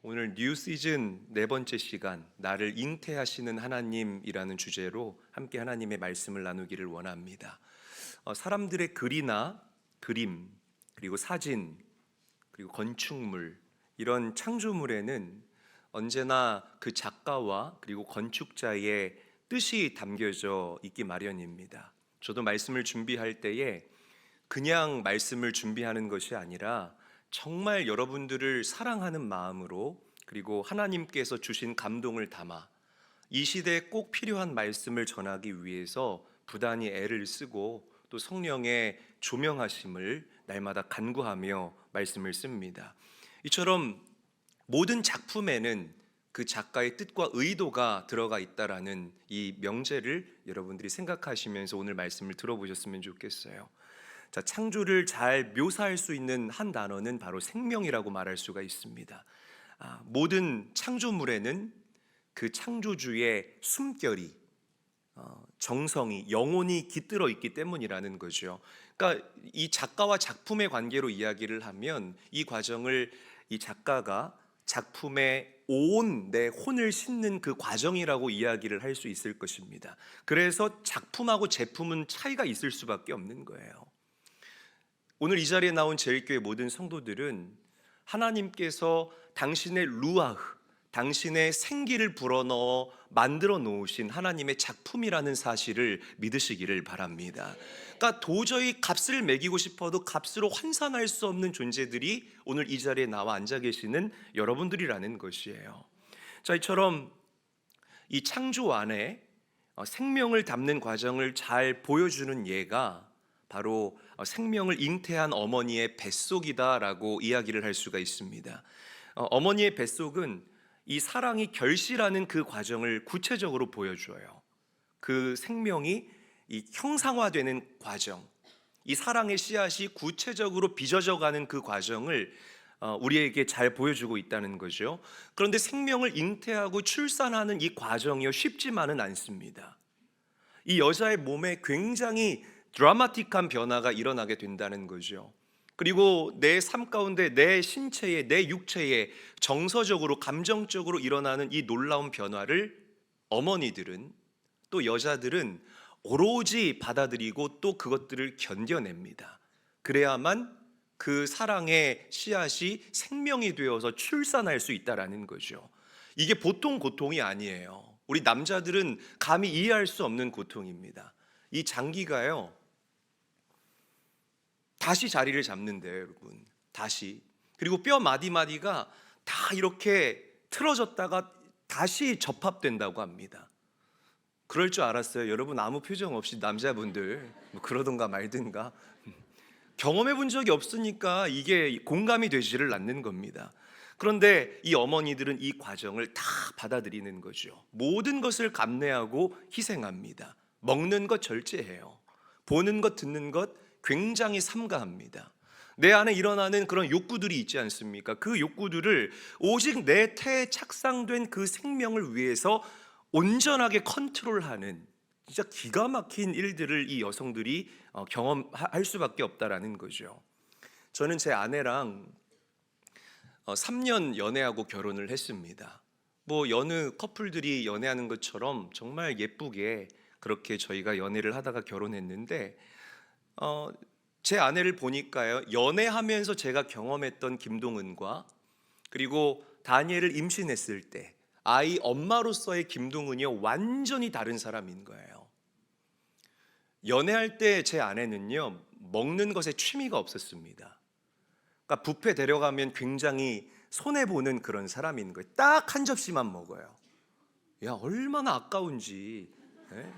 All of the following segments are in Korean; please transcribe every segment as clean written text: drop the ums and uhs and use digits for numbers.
오늘 뉴 시즌 네 번째 시간, 나를 잉태하시는 하나님이라는 주제로 함께 하나님의 말씀을 나누기를 원합니다. 사람들의 글이나 그림, 그리고 사진, 그리고 건축물, 이런 창조물에는 언제나 그 작가와 그리고 건축자의 뜻이 담겨져 있기 마련입니다. 저도 말씀을 준비할 때에 그냥 말씀을 준비하는 것이 아니라 정말 여러분들을 사랑하는 마음으로, 그리고 하나님께서 주신 감동을 담아 이 시대에 꼭 필요한 말씀을 전하기 위해서 부단히 애를 쓰고 또 성령의 조명하심을 날마다 간구하며 말씀을 씁니다. 이처럼 모든 작품에는 그 작가의 뜻과 의도가 들어가 있다라는 이 명제를 여러분들이 생각하시면서 오늘 말씀을 들어보셨으면 좋겠어요. 자, 창조를 잘 묘사할 수 있는 한 단어는 바로 생명이라고 말할 수가 있습니다. 모든 창조물에는 그 창조주의 숨결이, 정성이, 영혼이 깃들어 있기 때문이라는 거죠. 그러니까 이 작가와 작품의 관계로 이야기를 하면 이 과정을 이 작가가 작품에 온 내 혼을 싣는 그 과정이라고 이야기를 할 수 있을 것입니다. 그래서 작품하고 제품은 차이가 있을 수밖에 없는 거예요. 오늘 이 자리에 나온 제일교회 모든 성도들은 하나님께서 당신의 루아흐, 당신의 생기를 불어넣어 만들어 놓으신 하나님의 작품이라는 사실을 믿으시기를 바랍니다. 그러니까 도저히 값을 매기고 싶어도 값으로 환산할 수 없는 존재들이 오늘 이 자리에 나와 앉아 계시는 여러분들이라는 것이에요. 자, 이처럼 이 창조 안에 생명을 담는 과정을 잘 보여주는 예가 바로 생명을 잉태한 어머니의 뱃속이다라고 이야기를 할 수가 있습니다. 어머니의 뱃속은 이 사랑이 결실하는 그 과정을 구체적으로 보여줘요. 그 생명이 이 형상화되는 과정, 이 사랑의 씨앗이 구체적으로 빚어져가는 그 과정을 우리에게 잘 보여주고 있다는 거죠. 그런데 생명을 잉태하고 출산하는 이 과정이요, 쉽지만은 않습니다. 이 여자의 몸에 굉장히 드라마틱한 변화가 일어나게 된다는 거죠. 그리고 내 삶 가운데 내 신체에, 내 육체에 정서적으로, 감정적으로 일어나는 이 놀라운 변화를 어머니들은, 또 여자들은 오로지 받아들이고 또 그것들을 견뎌냅니다. 그래야만 그 사랑의 씨앗이 생명이 되어서 출산할 수 있다라는 거죠. 이게 보통 고통이 아니에요. 우리 남자들은 감히 이해할 수 없는 고통입니다. 이 장기가요, 다시 자리를 잡는데요, 여러분. 다시. 그리고 뼈 마디마디가 다 이렇게 틀어졌다가 다시 접합된다고 합니다. 그럴 줄 알았어요. 여러분 아무 표정 없이 남자분들 뭐 그러던가 말든가. 경험해 본 적이 없으니까 이게 공감이 되지를 않는 겁니다. 그런데 이 어머니들은 이 과정을 다 받아들이는 거죠. 모든 것을 감내하고 희생합니다. 먹는 것 절제해요. 보는 것, 듣는 것 굉장히 삼가합니다. 내 안에 일어나는 그런 욕구들이 있지 않습니까? 그 욕구들을 오직 내 태에 착상된 그 생명을 위해서 온전하게 컨트롤하는, 진짜 기가 막힌 일들을 이 여성들이 경험할 수밖에 없다라는 거죠. 저는 제 아내랑 3년 연애하고 결혼을 했습니다. 뭐 여느 커플들이 연애하는 것처럼 정말 예쁘게 그렇게 저희가 연애를 하다가 결혼했는데, 제 아내를 보니까요, 연애하면서 제가 경험했던 김동은과 그리고 다니엘을 임신했을 때 아이 엄마로서의 김동은이요, 완전히 다른 사람인 거예요. 연애할 때 제 아내는요, 먹는 것에 취미가 없었습니다. 그러니까 뷔페 데려가면 굉장히 손해보는 그런 사람인 거예요. 딱 한 접시만 먹어요. 야, 얼마나 아까운지. 네?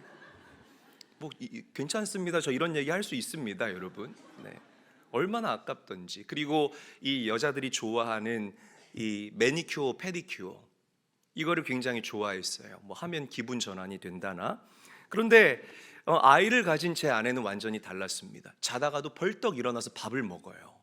뭐 괜찮습니다. 저 이런 얘기 할 수 있습니다, 여러분. 네. 얼마나 아깝던지. 그리고 이 여자들이 좋아하는 이 매니큐어, 페디큐어, 이거를 굉장히 좋아했어요. 뭐 하면 기분 전환이 된다나. 그런데 아이를 가진 제 아내는 완전히 달랐습니다. 자다가도 벌떡 일어나서 밥을 먹어요.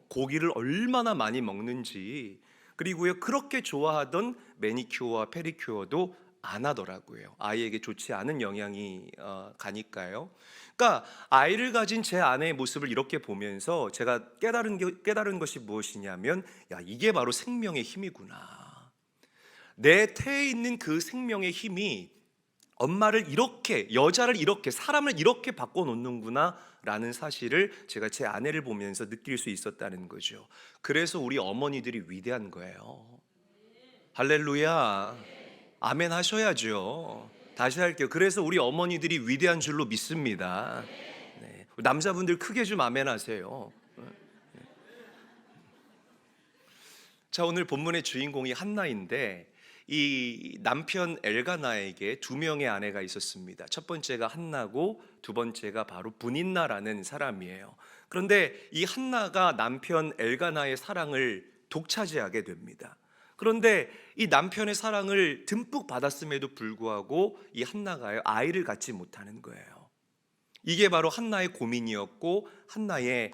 고기를 얼마나 많이 먹는지, 그리고요, 그렇게 좋아하던 매니큐어와 페디큐어도 안 하더라고요. 아이에게 좋지 않은 영향이 가니까요. 그러니까 아이를 가진 제 아내의 모습을 이렇게 보면서 제가 깨달은 것이 무엇이냐면, 야, 이게 바로 생명의 힘이구나. 내 태에 있는 그 생명의 힘이 엄마를 이렇게, 여자를 이렇게, 사람을 이렇게 바꿔놓는구나 라는 사실을 제가 제 아내를 보면서 느낄 수 있었다는 거죠. 그래서 우리 어머니들이 위대한 거예요. 할렐루야. 아멘 하셔야죠. 다시 할게요. 그래서 우리 어머니들이 위대한 줄로 믿습니다. 네. 남자분들 크게 좀 아멘 하세요. 자, 오늘 본문의 주인공이 한나인데, 이 남편 엘가나에게 두 명의 아내가 있었습니다. 첫 번째가 한나고 두 번째가 바로 브닌나라는 사람이에요. 그런데 이 한나가 남편 엘가나의 사랑을 독차지하게 됩니다. 그런데 이 남편의 사랑을 듬뿍 받았음에도 불구하고 이 한나가 아이를 갖지 못하는 거예요. 이게 바로 한나의 고민이었고 한나의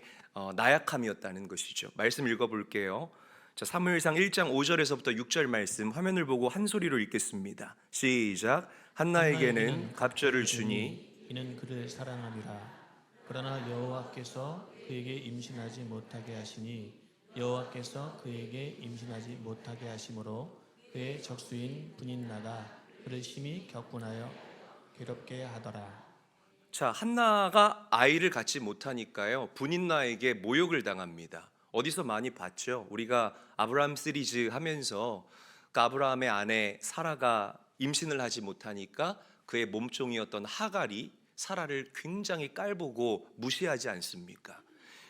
나약함이었다는 것이죠. 말씀 읽어볼게요. 자, 사무엘상 1장 5절에서부터 6절 말씀 화면을 보고 한 소리로 읽겠습니다. 시작. 한나에게는 갑절을 주니 이는 그를 사랑함이라. 그러나 여호와께서 그에게 임신하지 못하게 하시니 여호와께서 그에게 임신하지 못하게 하심으로 그의 적수인 브닌나가 그를 심히 격분하여 괴롭게 하더라. 자, 한나가 아이를 갖지 못하니까요, 브닌나에게 모욕을 당합니다. 어디서 많이 봤죠? 우리가 아브라함 시리즈 하면서 그 아브라함의 아내 사라가 임신을 하지 못하니까 그의 몸종이었던 하갈이 사라를 굉장히 깔보고 무시하지 않습니까?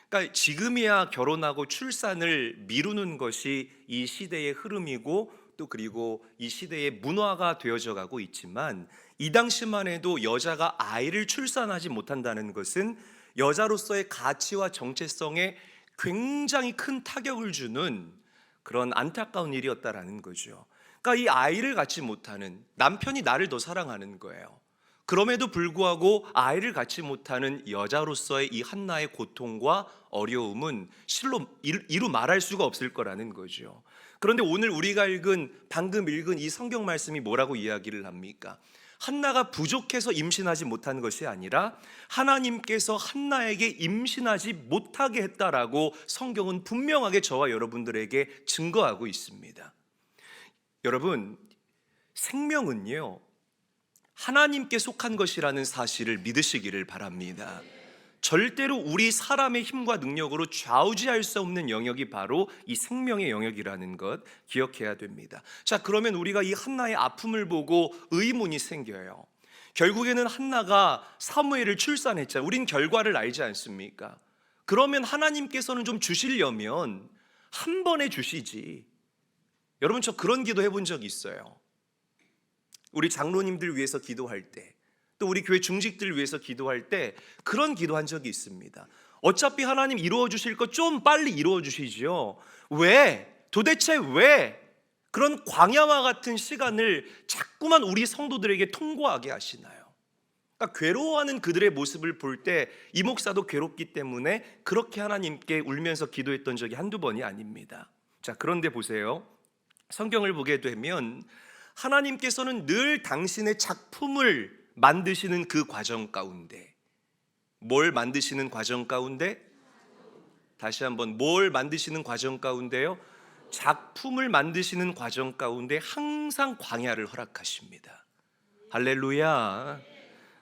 그러니까 지금이야 결혼하고 출산을 미루는 것이 이 시대의 흐름이고 또 그리고 이 시대의 문화가 되어져 가고 있지만, 이 당시만 해도 여자가 아이를 출산하지 못한다는 것은 여자로서의 가치와 정체성에 굉장히 큰 타격을 주는 그런 안타까운 일이었다라는 거죠. 그러니까 이 아이를 갖지 못하는, 남편이 나를 더 사랑하는 거예요. 그럼에도 불구하고 아이를 갖지 못하는 여자로서의 이 한나의 고통과 어려움은 실로 이루 말할 수가 없을 거라는 거죠. 그런데 오늘 우리가 방금 읽은 이 성경 말씀이 뭐라고 이야기를 합니까? 한나가 부족해서 임신하지 못한 것이 아니라 하나님께서 한나에게 임신하지 못하게 했다라고 성경은 분명하게 저와 여러분들에게 증거하고 있습니다. 여러분, 생명은요, 하나님께 속한 것이라는 사실을 믿으시기를 바랍니다. 절대로 우리 사람의 힘과 능력으로 좌우지할 수 없는 영역이 바로 이 생명의 영역이라는 것 기억해야 됩니다. 자, 그러면 우리가 이 한나의 아픔을 보고 의문이 생겨요. 결국에는 한나가 사무엘을 출산했잖아요. 우린 결과를 알지 않습니까? 그러면 하나님께서는 좀 주시려면 한 번에 주시지. 여러분, 저 그런 기도 해본 적이 있어요. 우리 장로님들 위해서 기도할 때, 또 우리 교회 중직들 위해서 기도할 때 그런 기도한 적이 있습니다. 어차피 하나님 이루어 주실 거 좀 빨리 이루어 주시죠. 왜? 도대체 왜 그런 광야와 같은 시간을 자꾸만 우리 성도들에게 통과하게 하시나요? 그러니까 괴로워하는 그들의 모습을 볼 때 이 목사도 괴롭기 때문에 그렇게 하나님께 울면서 기도했던 적이 한두 번이 아닙니다. 자, 그런데 보세요. 성경을 보게 되면 하나님께서는 늘 당신의 작품을 만드시는 그 과정 가운데, 뭘 만드시는 과정 가운데? 다시 한번, 뭘 만드시는 과정 가운데요? 작품을 만드시는 과정 가운데 항상 광야를 허락하십니다. 할렐루야.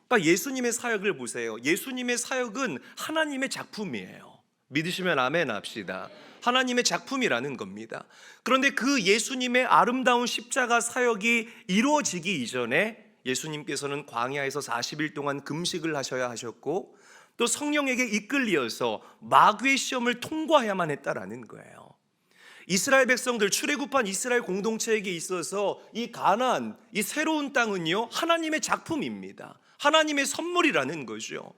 그러니까 예수님의 사역을 보세요. 예수님의 사역은 하나님의 작품이에요. 믿으시면 아멘 합시다. 하나님의 작품이라는 겁니다. 그런데 그 예수님의 아름다운 십자가 사역이 이루어지기 이전에 예수님께서는 광야에서 40일 동안 금식을 하셔야 하셨고, 또 성령에게 이끌리어서 마귀의 시험을 통과해야만 했다라는 거예요. 이스라엘 백성들, 출애굽한 이스라엘 공동체에게 있어서 이 가나안, 이 새로운 땅은요, 하나님의 작품입니다. 하나님의 선물이라는 거죠.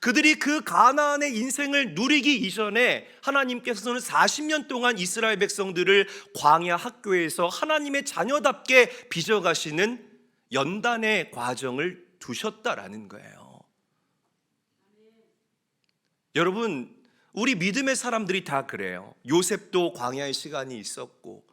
그들이 그 가나안의 인생을 누리기 이전에 하나님께서는 40년 동안 이스라엘 백성들을 광야 학교에서 하나님의 자녀답게 빚어가시는 연단의 과정을 두셨다라는 거예요. 여러분, 우리 믿음의 사람들이 다 그래요. 요셉도 광야의 시간이 있었고,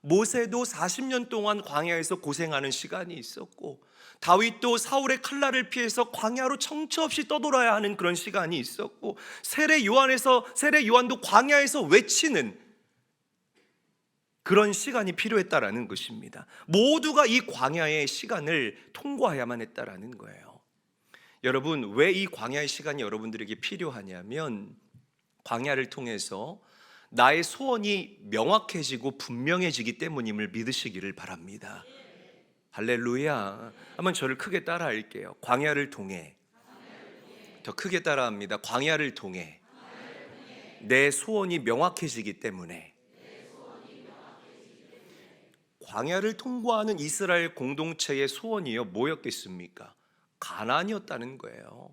모세도 40년 동안 광야에서 고생하는 시간이 있었고, 다윗도 사울의 칼날을 피해서 광야로 정처 없이 떠돌아야 하는 그런 시간이 있었고, 세례 요한도 광야에서 외치는 그런 시간이 필요했다라는 것입니다. 모두가 이 광야의 시간을 통과해야만 했다라는 거예요. 여러분, 왜 이 광야의 시간이 여러분들에게 필요하냐면, 광야를 통해서 나의 소원이 명확해지고 분명해지기 때문임을 믿으시기를 바랍니다. 할렐루야. 한번 저를 크게 따라할게요. 광야를 통해, 더 크게 따라합니다. 광야를 통해 내 소원이 명확해지기 때문에. 광야를 통과하는 이스라엘 공동체의 소원이요, 뭐였겠습니까? 가나안이었다는 거예요.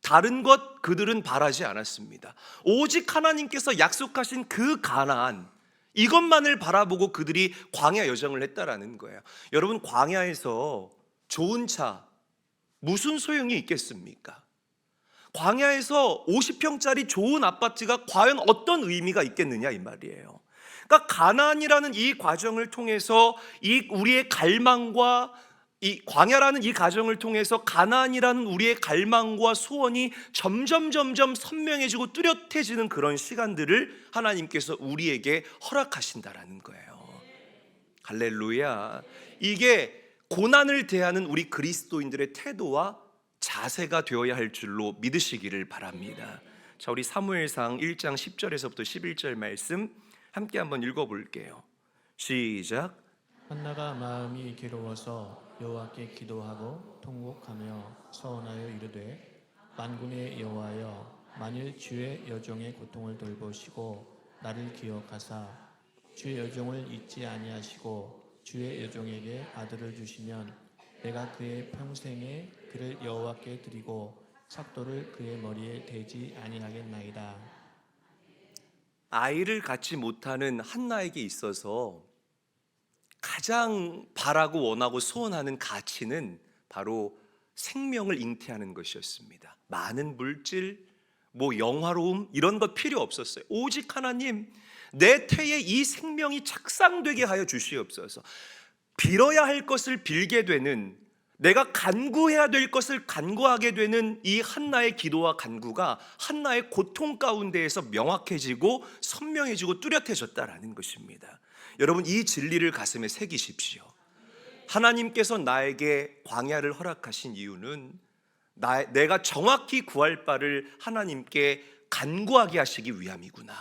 다른 것 그들은 바라지 않았습니다. 오직 하나님께서 약속하신 그 가나안, 이것만을 바라보고 그들이 광야 여정을 했다라는 거예요. 여러분, 광야에서 좋은 차 무슨 소용이 있겠습니까? 광야에서 50평짜리 좋은 아파트가 과연 어떤 의미가 있겠느냐 이 말이에요. 그러니까 가나안이라는 이 과정을 통해서 이 우리의 갈망과 이 광야라는 이 과정을 통해서 가나안이라는 우리의 갈망과 소원이 점점 선명해지고 뚜렷해지는 그런 시간들을 하나님께서 우리에게 허락하신다라는 거예요. 할렐루야. 이게 고난을 대하는 우리 그리스도인들의 태도와 자세가 되어야 할 줄로 믿으시기를 바랍니다. 자, 우리 사무엘상 1장 10절에서부터 11절 말씀 함께 한번 읽어볼게요. 시작. 한나가 마음이 괴로워서 여호와께 기도하고 통곡하며 서원하여 이르되, 만군의 여호와여, 만일 주의 여종의 고통을 돌보시고 나를 기억하사 주의 여종을 잊지 아니하시고 주의 여종에게 아들을 주시면 내가 그의 평생에 그를 여호와께 드리고 삭도를 그의 머리에 대지 아니하겠나이다. 아이를 갖지 못하는 한나에게 있어서 가장 바라고 원하고 소원하는 가치는 바로 생명을 잉태하는 것이었습니다. 많은 물질, 영화로움 이런 것 필요 없었어요. 오직 하나님, 내 태에 이 생명이 착상되게 하여 주시옵소서. 빌어야 할 것을 빌게 되는, 내가 간구해야 될 것을 간구하게 되는 이 한나의 기도와 간구가 한나의 고통 가운데에서 명확해지고 선명해지고 뚜렷해졌다라는 것입니다. 여러분, 이 진리를 가슴에 새기십시오. 하나님께서 나에게 광야를 허락하신 이유는 내가 정확히 구할 바를 하나님께 간구하게 하시기 위함이구나.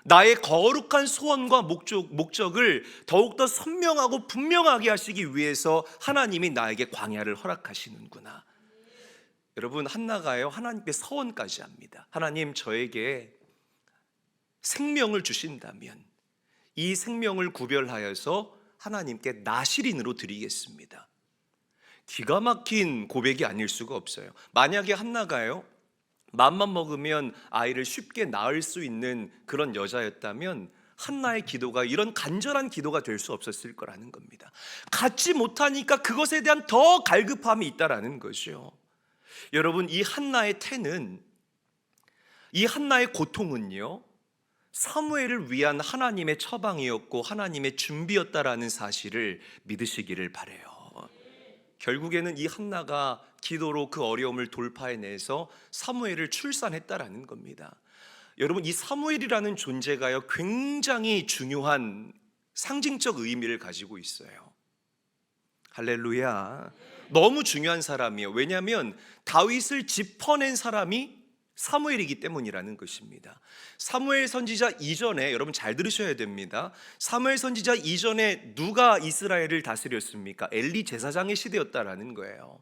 나의 거룩한 소원과 목적을 더욱더 선명하고 분명하게 하시기 위해서 하나님이 나에게 광야를 허락하시는구나. 여러분, 한나가요, 하나님께 서원까지 합니다. 하나님, 저에게 생명을 주신다면 이 생명을 구별하여서 하나님께 나실인으로 드리겠습니다. 기가 막힌 고백이 아닐 수가 없어요. 만약에 한나가요, 맘만 먹으면 아이를 쉽게 낳을 수 있는 그런 여자였다면 한나의 기도가 이런 간절한 기도가 될 수 없었을 거라는 겁니다. 갖지 못하니까 그것에 대한 더 갈급함이 있다라는 거죠. 여러분, 이 한나의 태는, 이 한나의 고통은요, 사무엘을 위한 하나님의 처방이었고 하나님의 준비였다라는 사실을 믿으시기를 바라요. 결국에는 이 한나가 기도로 그 어려움을 돌파해내서 사무엘을 출산했다라는 겁니다. 여러분, 이 사무엘이라는 존재가요, 굉장히 중요한 상징적 의미를 가지고 있어요. 할렐루야. 너무 중요한 사람이에요. 왜냐하면 다윗을 짚어낸 사람이 사무엘이기 때문이라는 것입니다. 사무엘 선지자 이전에, 여러분 잘 들으셔야 됩니다. 사무엘 선지자 이전에 누가 이스라엘을 다스렸습니까? 엘리 제사장의 시대였다라는 거예요.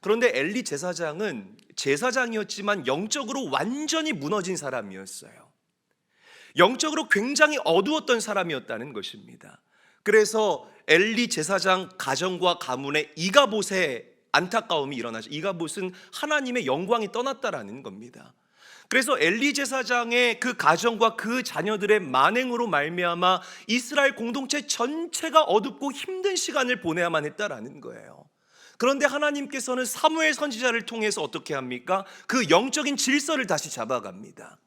그런데 엘리 제사장은 제사장이었지만 영적으로 완전히 무너진 사람이었어요. 영적으로 굉장히 어두웠던 사람이었다는 것입니다. 그래서 엘리 제사장 가정과 가문에 이가봇의 안타까움이 일어나죠. 이가봇은 하나님의 영광이 떠났다라는 겁니다. 그래서 엘리 제사장의 그 가정과 그 자녀들의 만행으로 말미암아 이스라엘 공동체 전체가 어둡고 힘든 시간을 보내야만 했다라는 거예요. 그런데 하나님께서는 사무엘 선지자를 통해서 어떻게 합니까? 그 영적인 질서를 다시 잡아갑니다.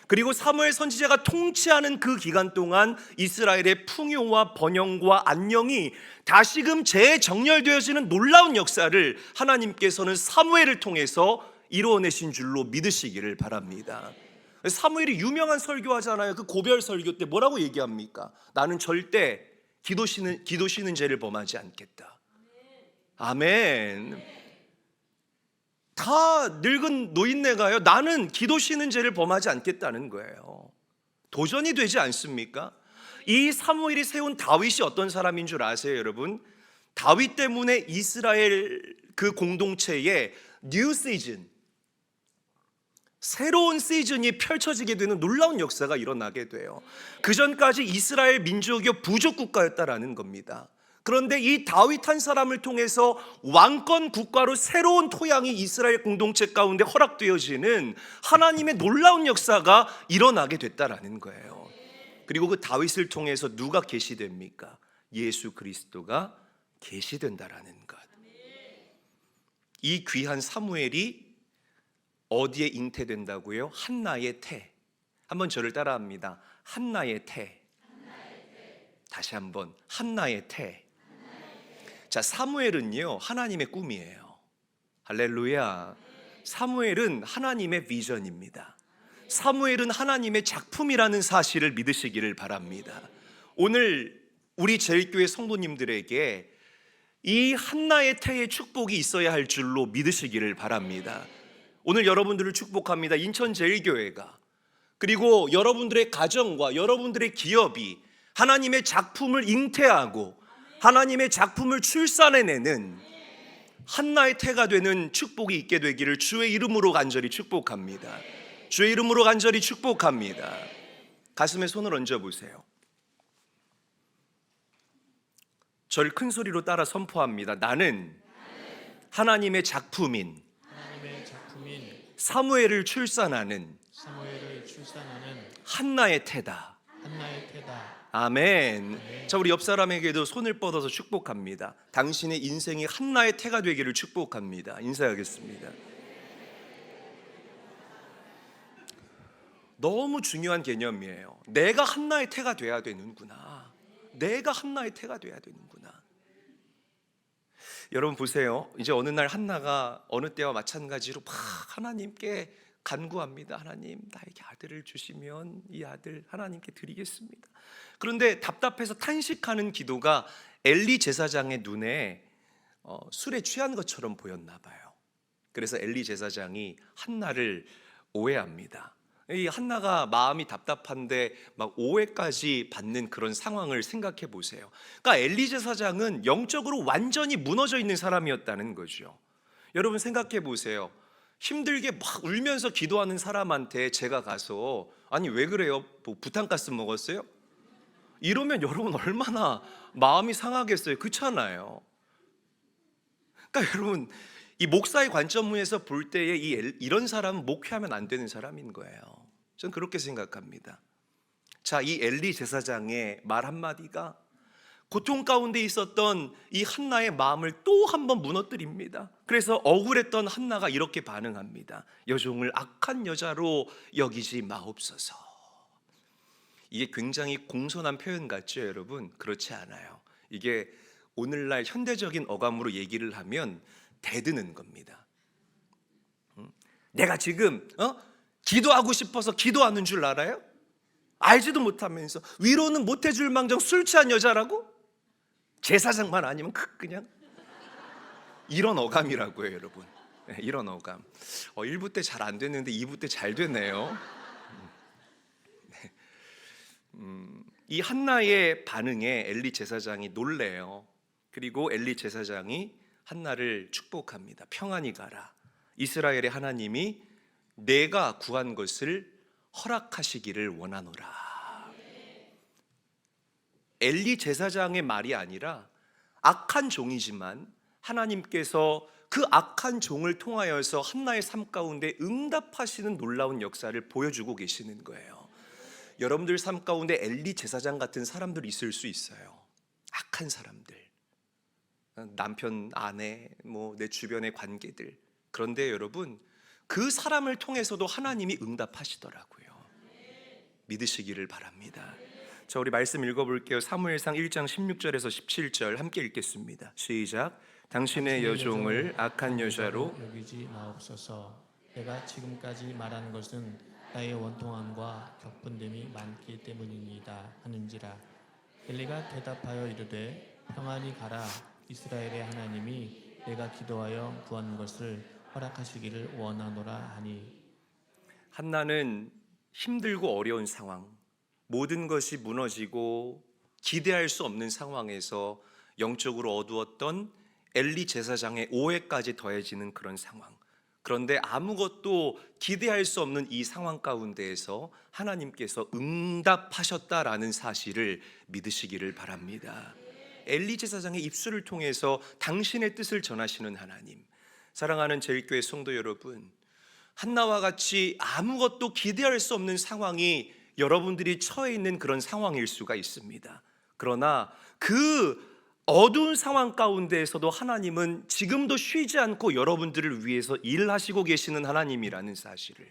그리고 사무엘 선지자가 통치하는 그 기간 동안 이스라엘의 풍요와 번영과 안녕이 다시금 재정렬되어지는 놀라운 역사를 하나님께서는 사무엘을 통해서 이루어내신 줄로 믿으시기를 바랍니다. 사무엘이 유명한 설교하잖아요. 그 고별 설교 때 뭐라고 얘기합니까? 나는 절대 기도 쉬는 죄를 범하지 않겠다. 아멘. 다 늙은 노인네가요, 나는 기도 쉬는 죄를 범하지 않겠다는 거예요. 도전이 되지 않습니까? 이 사무엘이 세운 다윗이 어떤 사람인 줄 아세요, 여러분? 다윗 때문에 이스라엘 그 공동체에 뉴 시즌, 새로운 시즌이 펼쳐지게 되는 놀라운 역사가 일어나게 돼요. 그 전까지 이스라엘 민족이 부족 국가였다라는 겁니다. 그런데 이 다윗 한 사람을 통해서 왕권 국가로 새로운 토양이 이스라엘 공동체 가운데 허락되어지는 하나님의 놀라운 역사가 일어나게 됐다라는 거예요. 그리고 그 다윗을 통해서 누가 계시됩니까? 예수 그리스도가 계시된다라는 것. 이 귀한 사무엘이 어디에 잉태된다고요? 한나의 태. 한번 저를 따라합니다. 한나의 태. 다시 한번 한나의 태. 자, 사무엘은요, 하나님의 꿈이에요. 할렐루야. 사무엘은 하나님의 비전입니다. 사무엘은 하나님의 작품이라는 사실을 믿으시기를 바랍니다. 오늘 우리 제일교회 성도님들에게 이 한나의 태의 축복이 있어야 할 줄로 믿으시기를 바랍니다. 오늘 여러분들을 축복합니다. 인천제일교회가, 그리고 여러분들의 가정과 여러분들의 기업이 하나님의 작품을 잉태하고 하나님의 작품을 출산해내는 한나의 태가 되는 축복이 있게 되기를 주의 이름으로 간절히 축복합니다. 주의 이름으로 간절히 축복합니다. 가슴에 손을 얹어보세요. 절 큰 소리로 따라 선포합니다. 나는 하나님의 작품인 사무엘을 출산하는 한나의 태다. 아멘. 자, 우리 옆 사람에게도 손을 뻗어서 축복합니다. 당신의 인생이 한나의 태가 되기를 축복합니다. 인사하겠습니다. 너무 중요한 개념이에요. 내가 한나의 태가 돼야 되는구나. 내가 한나의 태가 돼야 되는구나. 여러분 보세요. 이제 어느 날 한나가 어느 때와 마찬가지로 막 하나님께 간구합니다. 하나님, 나에게 아들을 주시면 이 아들 하나님께 드리겠습니다. 그런데 답답해서 탄식하는 기도가 엘리 제사장의 눈에 술에 취한 것처럼 보였나 봐요. 그래서 엘리 제사장이 한나를 오해합니다. 이 한나가 마음이 답답한데 막 오해까지 받는 그런 상황을 생각해 보세요. 그러니까 엘리 제사장은 영적으로 완전히 무너져 있는 사람이었다는 거죠. 여러분 생각해 보세요. 힘들게 막 울면서 기도하는 사람한테 제가 가서 아니 왜 그래요? 뭐 부탄가스 먹었어요? 이러면 여러분 얼마나 마음이 상하겠어요. 그렇잖아요. 그러니까 여러분 이 목사의 관점에서 볼 때에 이런 사람은 목회하면 안 되는 사람인 거예요. 저는 그렇게 생각합니다. 자, 이 엘리 제사장의 말 한마디가 고통 가운데 있었던 이 한나의 마음을 또 한 번 무너뜨립니다. 그래서 억울했던 한나가 이렇게 반응합니다. 여종을 악한 여자로 여기지 마옵소서. 이게 굉장히 공손한 표현 같죠, 여러분? 그렇지 않아요. 이게 오늘날 현대적인 어감으로 얘기를 하면 대드는 겁니다. 내가 지금 기도하고 싶어서 기도하는 줄 알아요? 알지도 못하면서 위로는 못해줄 망정 술 취한 여자라고? 제사장만 아니면 그냥 이런 어감이라고요, 여러분. 이런 어감. 1부 때 잘 안 됐는데 2부 때 잘 되네요. 이 한나의 반응에 엘리 제사장이 놀래요. 그리고 엘리 제사장이 한나를 축복합니다. 평안히 가라. 이스라엘의 하나님이 내가 구한 것을 허락하시기를 원하노라. 엘리 제사장의 말이 아니라 악한 종이지만 하나님께서 그 악한 종을 통하여서 한나의 삶 가운데 응답하시는 놀라운 역사를 보여주고 계시는 거예요. 여러분들 삶 가운데 엘리 제사장 같은 사람들이 있을 수 있어요. 악한 사람들, 남편, 아내, 내 주변의 관계들. 그런데 여러분 그 사람을 통해서도 하나님이 응답하시더라고요. 믿으시기를 바랍니다. 자, 우리 말씀 읽어볼게요. 사무엘상 1장 16절에서 17절 함께 읽겠습니다. 시작. 당신의 여종을 악한 여자로 여기지 마옵소서. 내가 지금까지 말한 것은 나의 원통함과 격분됨이 많기 때문이니이다 하는지라. 엘리가 대답하여 이르되 평안히 가라. 이스라엘의 하나님이 내가 기도하여 구한 것을 허락하시기를 원하노라 하니. 한나는 힘들고 어려운 상황, 모든 것이 무너지고 기대할 수 없는 상황에서 영적으로 어두웠던 엘리 제사장의 오해까지 더해지는 그런 상황. 그런데 아무것도 기대할 수 없는 이 상황 가운데에서 하나님께서 응답하셨다라는 사실을 믿으시기를 바랍니다. 엘리 제사장의 입술을 통해서 당신의 뜻을 전하시는 하나님. 사랑하는 제일교회 성도 여러분, 한나와 같이 아무것도 기대할 수 없는 상황이 여러분들이 처해 있는 그런 상황일 수가 있습니다. 그러나 그 어두운 상황 가운데에서도 하나님은 지금도 쉬지 않고 여러분들을 위해서 일하시고 계시는 하나님이라는 사실을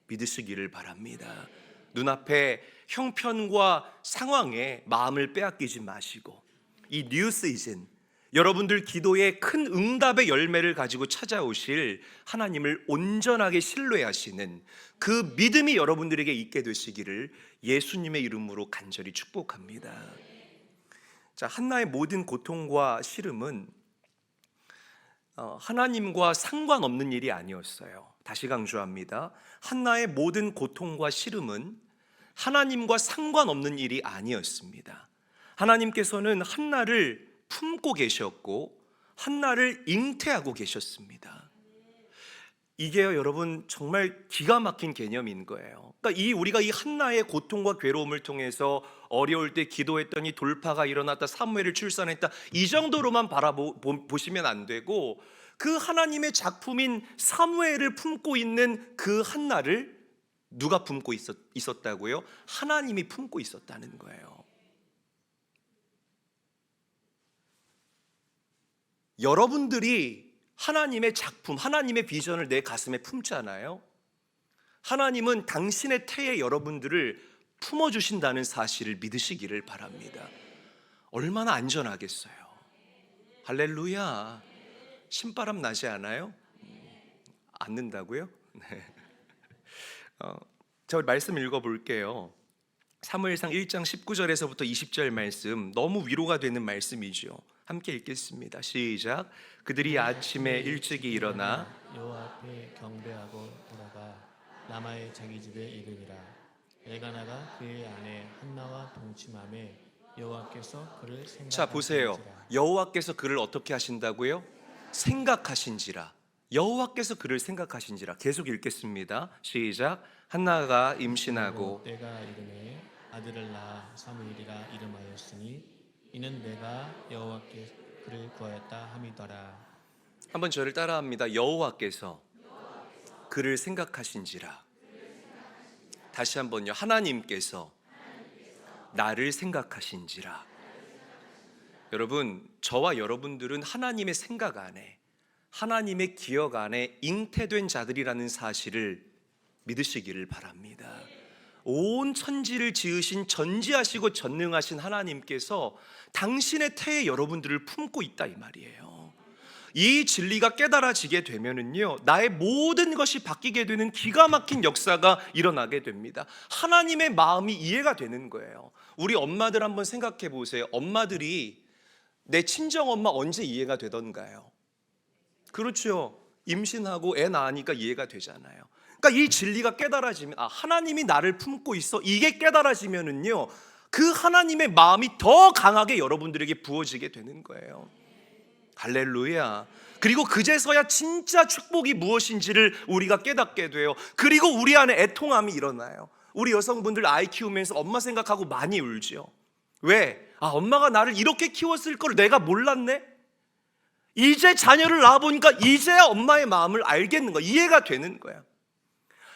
믿으시기를 바랍니다. 눈앞에 형편과 상황에 마음을 빼앗기지 마시고 이 뉴 시즌, 여러분들 기도에 큰 응답의 열매를 가지고 찾아오실 하나님을 온전하게 신뢰하시는 그 믿음이 여러분들에게 있게 되시기를 예수님의 이름으로 간절히 축복합니다. 자, 한나의 모든 고통과 시름은 하나님과 상관없는 일이 아니었어요. 다시 강조합니다. 한나의 모든 고통과 시름은 하나님과 상관없는 일이 아니었습니다. 하나님께서는 한나를 품고 계셨고 한나를 잉태하고 계셨습니다. 이게요, 여러분, 정말 기가 막힌 개념인 거예요. 그러니까 우리가 이 한나의 고통과 괴로움을 통해서 어려울 때 기도했더니 돌파가 일어났다, 사무엘을 출산했다, 이 정도로만 바라보시면 안 되고 그 하나님의 작품인 사무엘을 품고 있는 그 한나를 누가 품고 있었다고요? 하나님이 품고 있었다는 거예요. 여러분들이 하나님의 작품, 하나님의 비전을 내 가슴에 품잖아요. 하나님은 당신의 태에 여러분들을 품어주신다는 사실을 믿으시기를 바랍니다. 얼마나 안전하겠어요. 할렐루야. 신바람 나지 않아요? 안 는다고요? 네. 저 말씀 읽어볼게요. 사무엘상 1장 19절에서부터 20절 말씀, 너무 위로가 되는 말씀이죠. 함께 읽겠습니다. 시작. 그들이 아침에 일찍이 일어나 여호와 앞에 경배하고 돌아가 라마의 자기 집에 이르니라. 엘가나가 그의 아내 한나와 동침하매 여호와께서 그를 생각하신지라. 자, 보세요. 여호와께서 그를 어떻게 하신다고요? 생각하신지라. 여호와께서 그를 생각하신지라. 계속 읽겠습니다. 시작. 한나가 임신하고 내가 이름에 아들을 낳아 사무엘이라 이름하였으니 이는 내가 여호와께 그를 구하였다 함이더라. 한번 저를 따라합니다. 여호와께서 그를 생각하신지라. 다시 한번요. 하나님께서 나를 생각하신지라. 여러분, 저와 여러분들은 하나님의 생각 안에, 하나님의 기억 안에 잉태된 자들이라는 사실을 믿으시기를 바랍니다. 온 천지를 지으신 전지하시고 전능하신 하나님께서 당신의 태에 여러분들을 품고 있다 이 말이에요. 이 진리가 깨달아지게 되면은요, 나의 모든 것이 바뀌게 되는 기가 막힌 역사가 일어나게 됩니다. 하나님의 마음이 이해가 되는 거예요. 우리 엄마들 한번 생각해 보세요. 엄마들이 내 친정 엄마 언제 이해가 되던가요? 그렇죠. 임신하고 애 낳으니까 이해가 되잖아요. 그러니까 이 진리가 깨달아지면, 하나님이 나를 품고 있어, 이게 깨달아지면은요, 그 하나님의 마음이 더 강하게 여러분들에게 부어지게 되는 거예요. 할렐루야. 그리고 그제서야 진짜 축복이 무엇인지를 우리가 깨닫게 돼요. 그리고 우리 안에 애통함이 일어나요. 우리 여성분들 아이 키우면서 엄마 생각하고 많이 울죠. 왜? 엄마가 나를 이렇게 키웠을 걸 내가 몰랐네? 이제 자녀를 낳아보니까 이제야 엄마의 마음을 알겠는 거야. 이해가 되는 거야.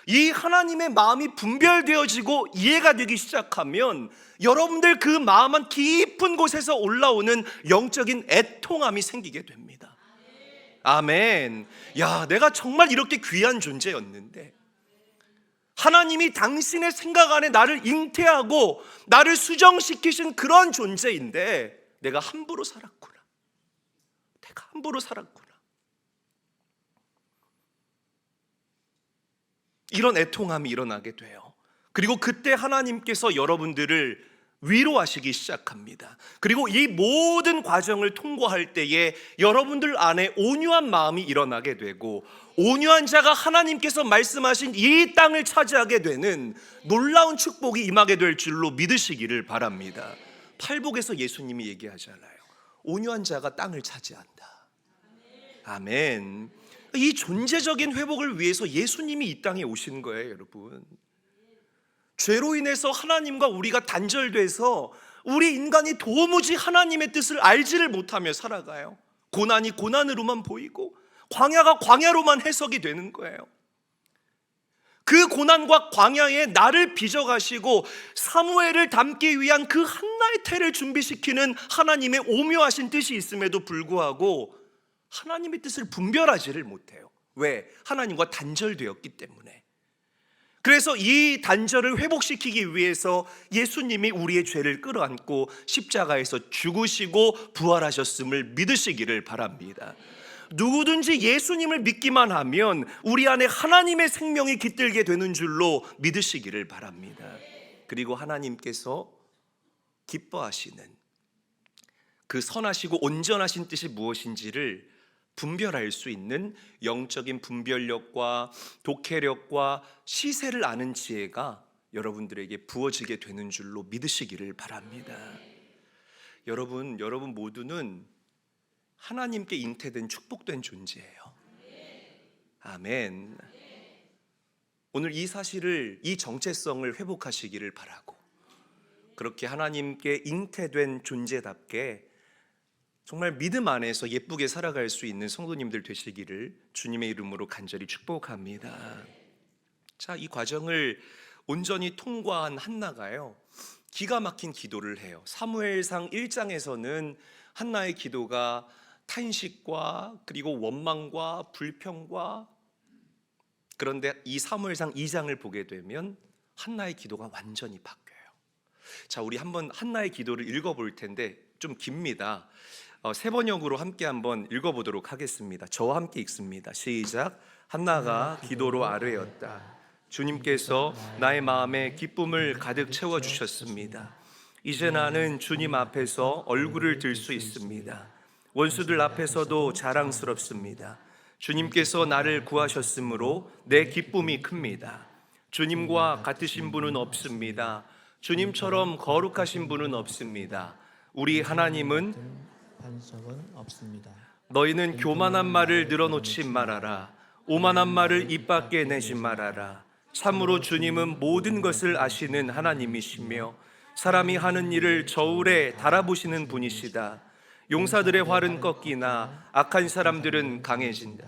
이 하나님의 마음이 분별되어지고 이해가 되기 시작하면 여러분들 그 마음 한 깊은 곳에서 올라오는 영적인 애통함이 생기게 됩니다. 아멘. 야, 내가 정말 이렇게 귀한 존재였는데, 하나님이 당신의 생각 안에 나를 잉태하고 나를 수정시키신 그런 존재인데 내가 함부로 살았구나. 내가 함부로 살았구나. 이런 애통함이 일어나게 돼요. 그리고 그때 하나님께서 여러분들을 위로하시기 시작합니다. 그리고 이 모든 과정을 통과할 때에 여러분들 안에 온유한 마음이 일어나게 되고, 온유한 자가 하나님께서 말씀하신 이 땅을 차지하게 되는 놀라운 축복이 임하게 될 줄로 믿으시기를 바랍니다. 팔복에서 예수님이 얘기하잖아요. 온유한 자가 땅을 차지한다. 아멘. 이 존재적인 회복을 위해서 예수님이 이 땅에 오신 거예요, 여러분. 죄로 인해서 하나님과 우리가 단절돼서 우리 인간이 도무지 하나님의 뜻을 알지를 못하며 살아가요. 고난이 고난으로만 보이고 광야가 광야로만 해석이 되는 거예요. 그 고난과 광야에 나를 빚어가시고 사무엘을 담기 위한 그 한나의 태를 준비시키는 하나님의 오묘하신 뜻이 있음에도 불구하고 하나님의 뜻을 분별하지를 못해요. 왜? 하나님과 단절되었기 때문에. 그래서 이 단절을 회복시키기 위해서 예수님이 우리의 죄를 끌어안고 십자가에서 죽으시고 부활하셨음을 믿으시기를 바랍니다. 누구든지 예수님을 믿기만 하면 우리 안에 하나님의 생명이 깃들게 되는 줄로 믿으시기를 바랍니다. 그리고 하나님께서 기뻐하시는 그 선하시고 온전하신 뜻이 무엇인지를 분별할 수 있는 영적인 분별력과 독해력과 시세를 아는 지혜가 여러분들에게 부어지게 되는 줄로 믿으시기를 바랍니다. 여러분 모두는 하나님께 잉태된 축복된 존재예요. 아멘. 오늘 이 사실을, 이 정체성을 회복하시기를 바라고, 그렇게 하나님께 잉태된 존재답게 정말 믿음 안에서 예쁘게 살아갈 수 있는 성도님들 되시기를 주님의 이름으로 간절히 축복합니다. 자, 이 과정을 온전히 통과한 한나가요, 기가 막힌 기도를 해요. 사무엘상 1장에서는 한나의 기도가 탄식과 그리고 원망과 불평과, 그런데 이 사무엘상 2장을 보게 되면 한나의 기도가 완전히 바뀌어요. 자, 우리 한번 한나의 기도를 읽어볼 텐데 좀 깁니다. 세 번역으로 함께 한번 읽어보도록 하겠습니다. 저와 함께 읽습니다. 시작. 한나가 기도로 아뢰었다. 주님께서 나의 마음에 기쁨을 가득 채워주셨습니다. 이제 나는 주님 앞에서 얼굴을 들 수 있습니다. 원수들 앞에서도 자랑스럽습니다. 주님께서 나를 구하셨으므로 내 기쁨이 큽니다. 주님과 같으신 분은 없습니다. 주님처럼 거룩하신 분은 없습니다. 우리 하나님은 반석은 없습니다. 너희는 교만한 말을 늘어놓지 말아라. 오만한 말을 입 밖에 내지 말아라. 참으로 주님은 모든 것을 아시는 하나님이시며 사람이 하는 일을 저울에 달아보시는 분이시다. 용사들의 활은 꺾이나 악한 사람들은 강해진다.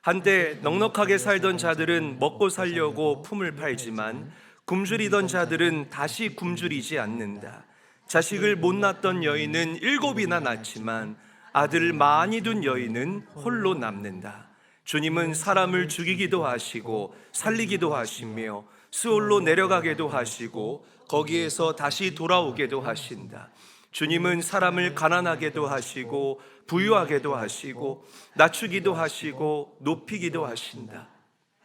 한때 넉넉하게 살던 자들은 먹고 살려고 품을 팔지만 굶주리던 자들은 다시 굶주리지 않는다. 자식을 못 낳던 여인은 7이나 낳지만 아들을 많이 둔 여인은 홀로 남는다. 주님은 사람을 죽이기도 하시고 살리기도 하시며 수올로 내려가게도 하시고 거기에서 다시 돌아오게도 하신다. 주님은 사람을 가난하게도 하시고 부유하게도 하시고 낮추기도 하시고 높이기도 하신다.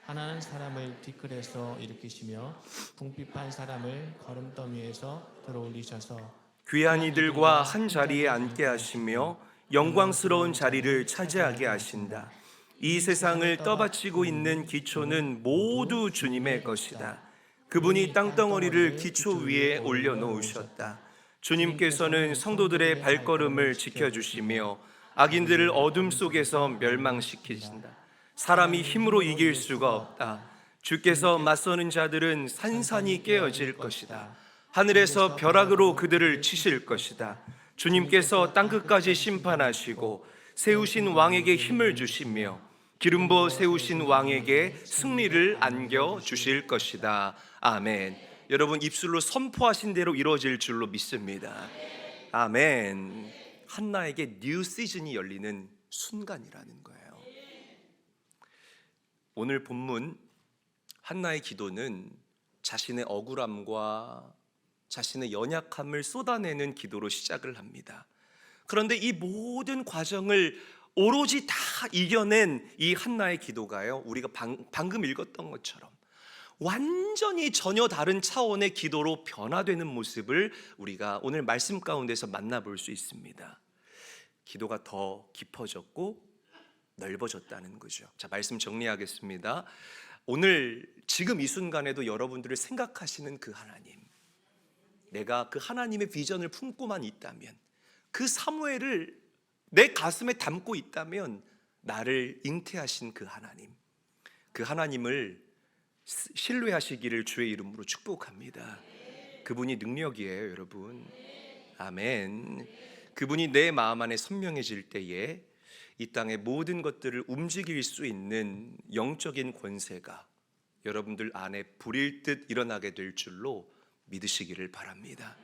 하나는 사람을 뒤끌에서 일으키시며 궁핍한 사람을 거름더미에서 들어올리셔서 귀한 이들과 한 자리에 앉게 하시며 영광스러운 자리를 차지하게 하신다. 이 세상을 떠받치고 있는 기초는 모두 주님의 것이다. 그분이 땅덩어리를 기초 위에 올려놓으셨다. 주님께서는 성도들의 발걸음을 지켜주시며 악인들을 어둠 속에서 멸망시키신다. 사람이 힘으로 이길 수가 없다. 주께서 맞서는 자들은 산산이 깨어질 것이다. 하늘에서 벼락으로 그들을 치실 것이다. 주님께서 땅끝까지 심판하시고 세우신 왕에게 힘을 주시며 기름 부어 세우신 왕에게 승리를 안겨 주실 것이다. 아멘. 여러분, 입술로 선포하신 대로 이루어질 줄로 믿습니다. 아멘. 한나에게 뉴 시즌이 열리는 순간이라는 거예요. 오늘 본문 한나의 기도는 자신의 억울함과 자신의 연약함을 쏟아내는 기도로 시작을 합니다. 그런데 이 모든 과정을 오로지 다 이겨낸 이 한나의 기도가요, 우리가 방금 읽었던 것처럼 완전히 전혀 다른 차원의 기도로 변화되는 모습을 우리가 오늘 말씀 가운데서 만나볼 수 있습니다. 기도가 더 깊어졌고 넓어졌다는 거죠. 자, 말씀 정리하겠습니다. 오늘 지금 이 순간에도 여러분들을 생각하시는 그 하나님, 내가 그 하나님의 비전을 품고만 있다면, 그 사무엘을 내 가슴에 담고 있다면 나를 잉태하신 그 하나님, 그 하나님을 신뢰하시기를 주의 이름으로 축복합니다. 그분이 능력이에요, 여러분. 아멘. 그분이 내 마음 안에 선명해질 때에 이 땅의 모든 것들을 움직일 수 있는 영적인 권세가 여러분들 안에 불일 듯 일어나게 될 줄로 믿으시기를 바랍니다.